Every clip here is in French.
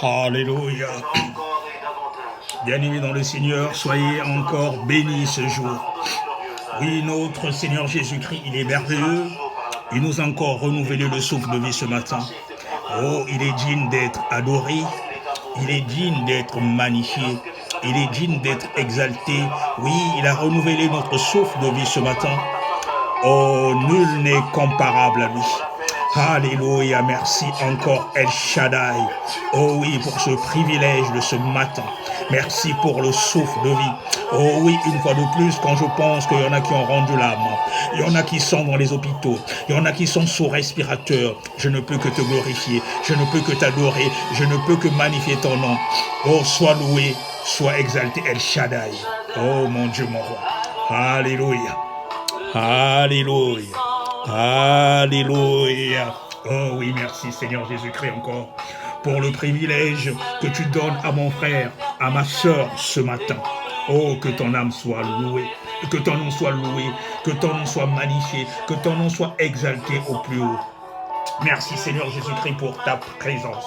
Alléluia. Bien-aimés dans le Seigneur, soyez encore bénis ce jour. Oui, notre Seigneur Jésus-Christ, il est merveilleux. Il nous a encore renouvelé le souffle de vie ce matin. Oh, il est digne d'être adoré. Il est digne d'être magnifié. Il est digne d'être exalté. Oui, il a renouvelé notre souffle de vie ce matin. Oh, nul n'est comparable à lui. Alléluia, merci encore El Shaddai. Oh oui, pour ce privilège de ce matin. Merci pour le souffle de vie. Oh oui, une fois de plus, quand je pense qu'il y en a qui ont rendu l'âme, il y en a qui sont dans les hôpitaux, il y en a qui sont sous respirateur, je ne peux que te glorifier, je ne peux que t'adorer, je ne peux que magnifier ton nom. Oh, sois loué, sois exalté El Shaddai. Oh mon Dieu, mon roi. Alléluia. Alléluia. Alléluia. Oh oui, merci Seigneur Jésus-Christ encore pour le privilège que tu donnes à mon frère, à ma soeur ce matin. Oh, que ton âme soit louée, que ton nom soit loué, que ton nom soit magnifié, que ton nom soit exalté au plus haut. Merci Seigneur Jésus-Christ pour ta présence.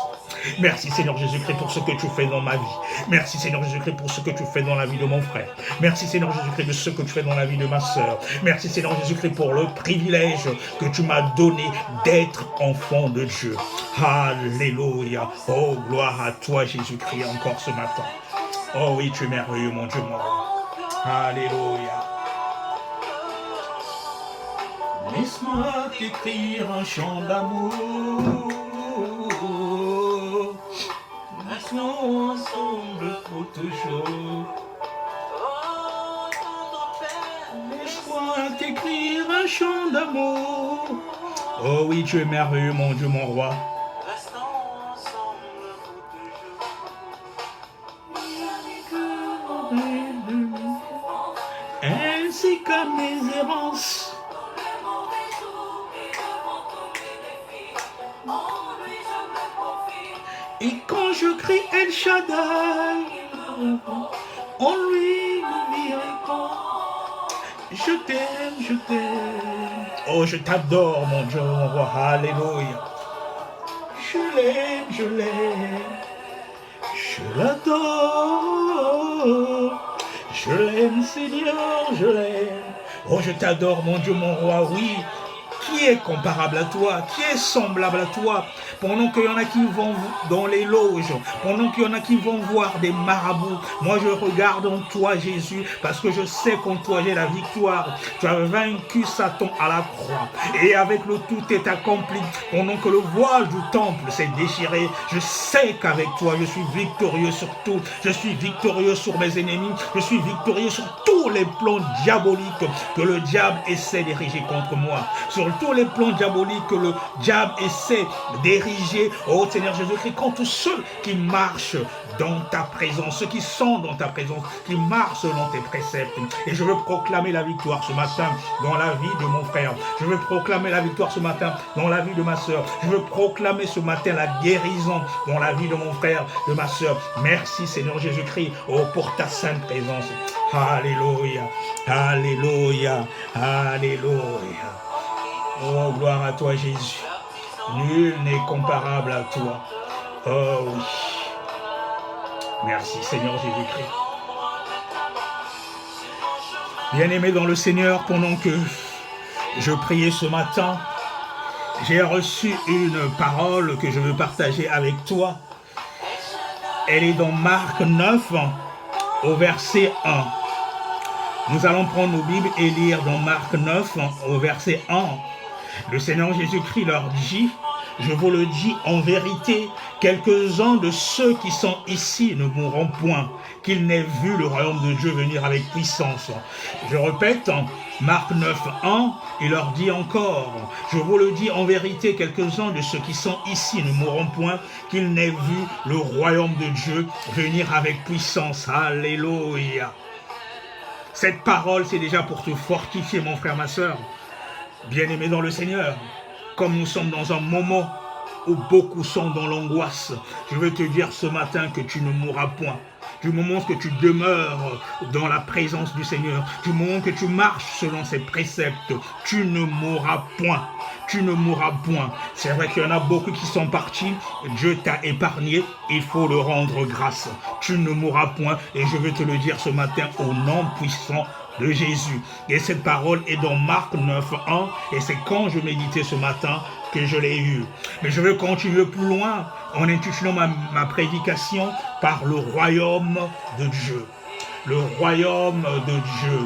Merci Seigneur Jésus-Christ pour ce que tu fais dans ma vie. Merci Seigneur Jésus-Christ pour ce que tu fais dans la vie de mon frère. Merci Seigneur Jésus-Christ de ce que tu fais dans la vie de ma soeur. Merci Seigneur Jésus-Christ pour le privilège que tu m'as donné d'être enfant de Dieu. Alléluia. Oh, gloire à toi Jésus-Christ encore ce matin. Oh oui, tu es merveilleux mon Dieu, mon roi. Alléluia. Laisse-moi t'écrire un chant d'amour. Restons ensemble pour toujours. Laisse-moi t'écrire un chant d'amour. Oh oui, tu es merveilleux, mon Dieu, mon roi. Ainsi qu'à mes errances. Et quand je crie El Shaddai, on lui me répond. Je t'aime, je t'aime. Oh, je t'adore, mon Dieu, mon roi. Alléluia. Je l'aime, je l'aime. Je l'adore. Je l'aime, Seigneur, je l'aime. Oh, je t'adore, mon Dieu, mon roi, oui. Qui est comparable à toi? Qui est semblable à toi? Pendant qu'il y en a qui vont dans les loges, pendant qu'il y en a qui vont voir des marabouts, moi je regarde en toi Jésus, parce que je sais qu'en toi j'ai la victoire. Tu as vaincu Satan à la croix, et avec le tout est accompli. Pendant que le voile du temple s'est déchiré, je sais qu'avec toi je suis victorieux sur tout. Je suis victorieux sur mes ennemis, je suis victorieux sur tous les plans diaboliques que le diable essaie d'ériger contre moi. Sur tous les plans diaboliques que le diable essaie d'ériger, oh Seigneur Jésus-Christ, contre tous ceux qui marchent dans ta présence, ceux qui sont dans ta présence, qui marchent selon tes préceptes. Et je veux proclamer la victoire ce matin dans la vie de mon frère. Je veux proclamer la victoire ce matin dans la vie de ma soeur. Je veux proclamer ce matin la guérison dans la vie de mon frère, de ma soeur. Merci Seigneur Jésus-Christ, oh, pour ta sainte présence. Alléluia, alléluia, alléluia. Oh, gloire à toi Jésus. Nul n'est comparable à toi. Oh oui. Merci Seigneur Jésus-Christ. Bien-aimé dans le Seigneur, pendant que je priais ce matin, j'ai reçu une parole que je veux partager avec toi. Elle est dans Marc 9, au verset 1. Nous allons prendre nos Bibles et lire dans Marc 9, au verset 1. Le Seigneur Jésus-Christ leur dit, je vous le dis en vérité, quelques-uns de ceux qui sont ici ne mourront point, qu'ils n'aient vu le royaume de Dieu venir avec puissance. Je répète, Marc 9, 1, il leur dit encore, je vous le dis en vérité, quelques-uns de ceux qui sont ici ne mourront point, qu'ils n'aient vu le royaume de Dieu venir avec puissance. Alléluia. Cette parole, c'est déjà pour te fortifier, mon frère, ma soeur. Bien-aimé dans le Seigneur, comme nous sommes dans un moment où beaucoup sont dans l'angoisse, je veux te dire ce matin que tu ne mourras point. Du moment que tu demeures dans la présence du Seigneur, du moment que tu marches selon ses préceptes, tu ne mourras point. tu ne mourras point. C'est vrai qu'il y en a beaucoup qui sont partis, Dieu t'a épargné, il faut le rendre grâce. Tu ne mourras point, et je veux te le dire ce matin au nom puissant de Jésus. Et cette parole est dans Marc 9:1, et c'est quand je méditais ce matin que je l'ai eu. Mais je veux continuer plus loin en intitulant ma prédication par le royaume de Dieu. Le royaume de Dieu.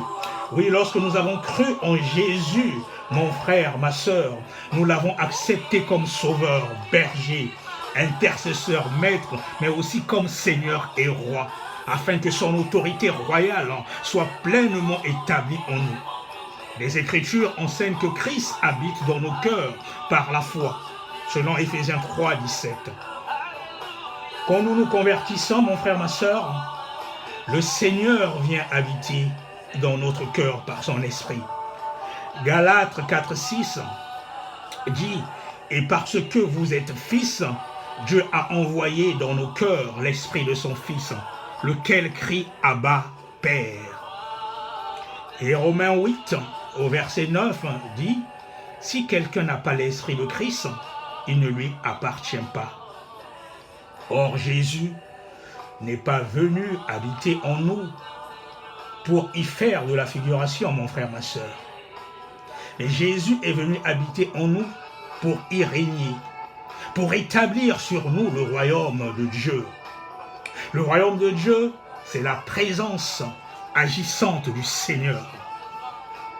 Oui, lorsque nous avons cru en Jésus, mon frère, ma sœur, nous l'avons accepté comme sauveur, berger, intercesseur, maître, mais aussi comme Seigneur et roi, afin que son autorité royale soit pleinement établie en nous. Les Écritures enseignent que Christ habite dans nos cœurs par la foi, selon Éphésiens 3:17. Quand nous nous convertissons, mon frère, ma sœur, le Seigneur vient habiter dans notre cœur par son esprit. Galates 4:6 dit « Et parce que vous êtes fils, Dieu a envoyé dans nos cœurs l'esprit de son Fils, lequel crie « Abba, Père ». Et Romains 8, au verset 9, dit « Si quelqu'un n'a pas l'esprit de Christ, il ne lui appartient pas. » Or Jésus n'est pas venu habiter en nous pour y faire de la figuration, mon frère, ma sœur. Mais Jésus est venu habiter en nous pour y régner, pour établir sur nous le royaume de Dieu. Le royaume de Dieu, c'est la présence agissante du Seigneur.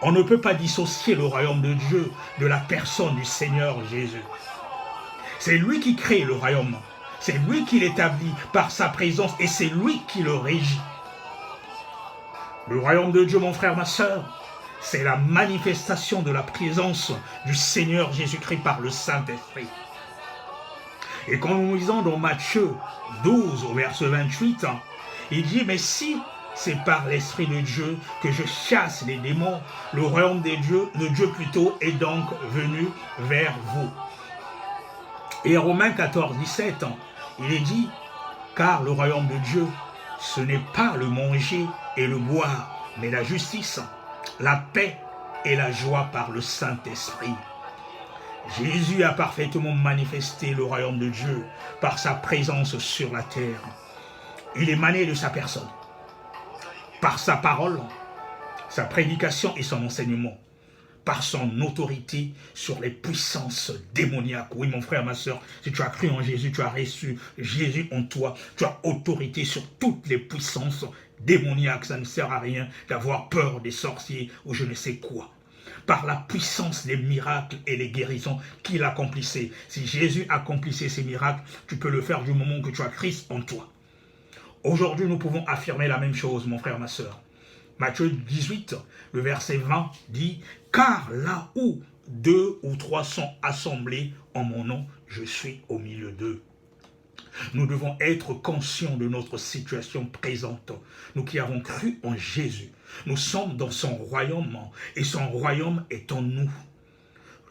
On ne peut pas dissocier le royaume de Dieu de la personne du Seigneur Jésus. C'est lui qui crée le royaume. C'est lui qui l'établit par sa présence et c'est lui qui le régit. Le royaume de Dieu, mon frère, ma sœur, c'est la manifestation de la présence du Seigneur Jésus-Christ par le Saint-Esprit. Et quand nous lisons dans Matthieu 12 au verset 28, il dit « Mais si c'est par l'Esprit de Dieu que je chasse les démons, le royaume de Dieu plutôt est donc venu vers vous. » Et Romains 14:17, il est dit « Car le royaume de Dieu, ce n'est pas le manger et le boire, mais la justice, la paix et la joie par le Saint-Esprit. » Jésus a parfaitement manifesté le royaume de Dieu par sa présence sur la terre. Il émanait de sa personne, par sa parole, sa prédication et son enseignement, par son autorité sur les puissances démoniaques. Oui, mon frère, ma soeur, si tu as cru en Jésus, tu as reçu Jésus en toi, tu as autorité sur toutes les puissances démoniaques. Ça ne sert à rien d'avoir peur des sorciers ou je ne sais quoi. Par la puissance des miracles et des guérisons qu'il accomplissait. Si Jésus accomplissait ces miracles, tu peux le faire du moment que tu as Christ en toi. Aujourd'hui, nous pouvons affirmer la même chose, mon frère, ma soeur. Matthieu 18, le verset 20 dit « Car là où 2 ou 3 sont assemblés en mon nom, je suis au milieu d'eux. » Nous devons être conscients de notre situation présente. Nous qui avons cru en Jésus, nous sommes dans son royaume et son royaume est en nous.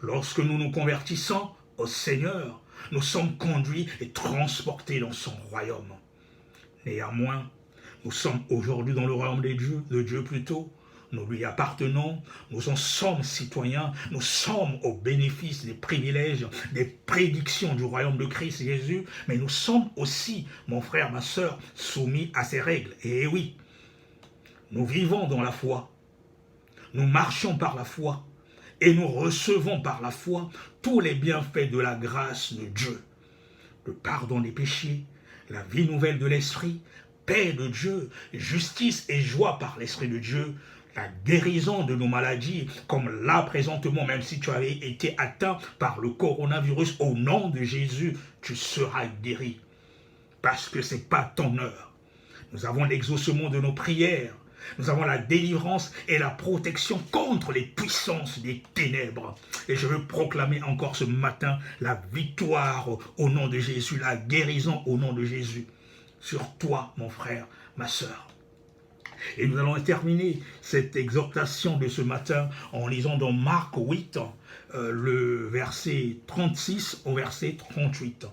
Lorsque nous nous convertissons au Seigneur, nous sommes conduits et transportés dans son royaume. Néanmoins, nous sommes aujourd'hui dans le royaume de Dieu plutôt. Nous lui appartenons, nous en sommes citoyens, nous sommes au bénéfice des privilèges, des prédictions du royaume de Christ Jésus, mais nous sommes aussi, mon frère, ma sœur, soumis à ses règles. Et oui, nous vivons dans la foi, nous marchons par la foi, et nous recevons par la foi tous les bienfaits de la grâce de Dieu. Le pardon des péchés, la vie nouvelle de l'esprit, paix de Dieu, justice et joie par l'Esprit de Dieu, la guérison de nos maladies, comme là présentement, même si tu avais été atteint par le coronavirus, au nom de Jésus, tu seras guéri. Parce que ce n'est pas ton heure. Nous avons l'exaucement de nos prières. Nous avons la délivrance et la protection contre les puissances des ténèbres. Et je veux proclamer encore ce matin la victoire au nom de Jésus, la guérison au nom de Jésus. Sur toi, mon frère, ma sœur. Et nous allons terminer cette exhortation de ce matin en lisant dans Marc 8, le verset 36 au verset 38.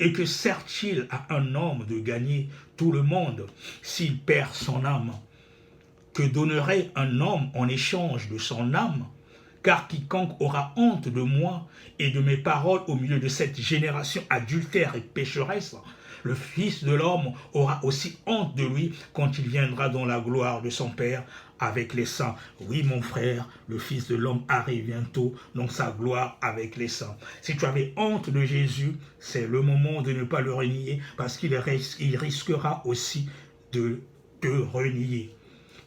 Et que sert-il à un homme de gagner tout le monde s'il perd son âme? Que donnerait un homme en échange de son âme? car quiconque aura honte de moi et de mes paroles au milieu de cette génération adultère et pécheresse, le Fils de l'homme aura aussi honte de lui quand il viendra dans la gloire de son Père avec les saints. Oui, mon frère, le Fils de l'homme arrive bientôt dans sa gloire avec les saints. Si tu avais honte de Jésus, c'est le moment de ne pas le renier, parce qu'il risquera aussi de te renier.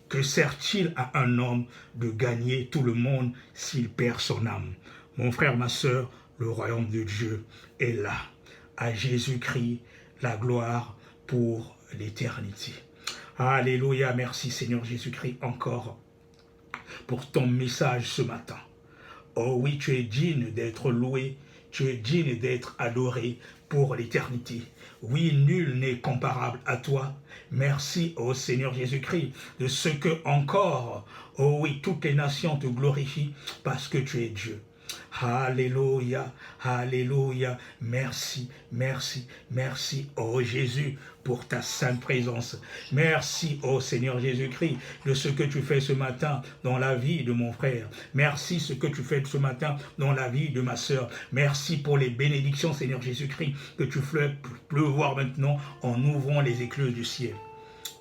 Que sert-il à un homme de gagner tout le monde s'il perd son âme? Mon frère, ma sœur, le royaume de Dieu est là. À Jésus-Christ, la gloire pour l'éternité. Alléluia, merci Seigneur Jésus-Christ encore pour ton message ce matin. Oh oui, tu es digne d'être loué, tu es digne d'être adoré pour l'éternité. Oui, nul n'est comparable à toi. Merci, ô Seigneur Jésus-Christ, de ce que encore, oh oui, toutes les nations te glorifient parce que tu es Dieu. Alléluia, alléluia, merci, merci, merci, ô Jésus, pour ta sainte présence. Merci, ô Seigneur Jésus-Christ, de ce que tu fais ce matin dans la vie de mon frère. Merci ce que tu fais ce matin dans la vie de ma sœur. Merci pour les bénédictions, Seigneur Jésus-Christ, que tu fais pleuvoir maintenant en ouvrant les écluses du ciel.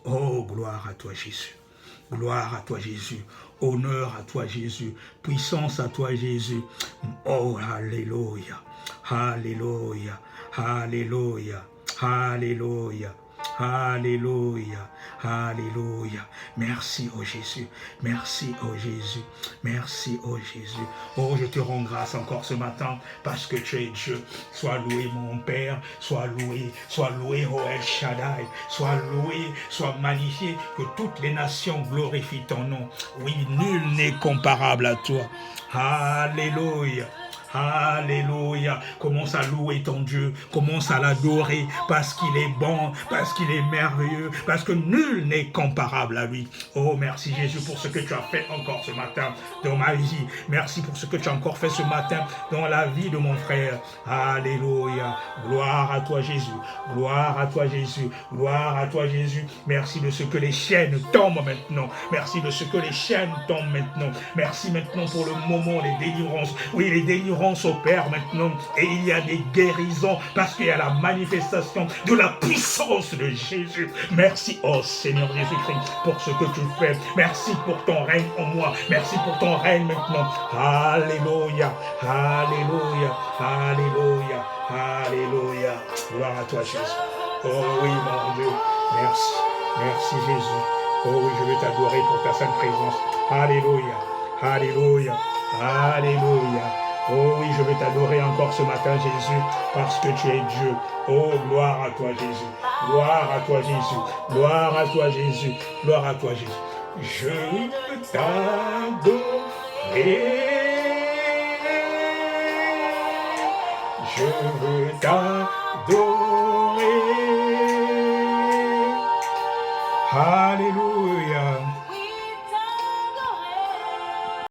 Oh, gloire à toi, Jésus. Gloire à toi, Jésus. Honneur à toi, Jésus. Puissance à toi, Jésus. Oh, alléluia. Alléluia. Alléluia. Alléluia. Alléluia. Alléluia. Merci, oh Jésus. Merci, oh Jésus. Merci, oh Jésus. Oh, je te rends grâce encore ce matin parce que tu es Dieu. Sois loué, mon Père. Sois loué, oh El Shaddai. Sois loué, sois magnifié. Que toutes les nations glorifient ton nom. Oui, nul n'est comparable à toi. Alléluia. Alléluia. Commence à louer ton Dieu. Commence à l'adorer parce qu'il est bon, parce qu'il est merveilleux, parce que nul n'est comparable à lui. Oh, merci Jésus pour ce que tu as fait encore ce matin dans ma vie. Merci pour ce que tu as encore fait ce matin dans la vie de mon frère. Alléluia. Gloire à toi Jésus. Gloire à toi Jésus. Gloire à toi Jésus. Merci de ce que les chaînes tombent maintenant. Merci de ce que les chaînes tombent maintenant. Merci maintenant pour le moment des délivrances. Oui, les délivrances opère maintenant et il y a des guérisons parce qu'il y a la manifestation de la puissance de Jésus. Merci, oh Seigneur Jésus-Christ, pour ce que tu fais. Merci pour ton règne en moi. Merci pour ton règne maintenant. Alléluia, alléluia, alléluia, alléluia. Gloire à toi, Jésus. Oh oui, mon Dieu. Merci, merci Jésus. Oh oui, je veux t'adorer pour ta sainte présence. Alléluia, alléluia, alléluia. Oh oui, je veux t'adorer encore ce matin, Jésus, parce que tu es Dieu. Oh, gloire à toi, Jésus. Gloire à toi, Jésus. Gloire à toi, Jésus. Gloire à toi, Jésus. Je veux t'adorer. Je veux t'adorer. Alléluia.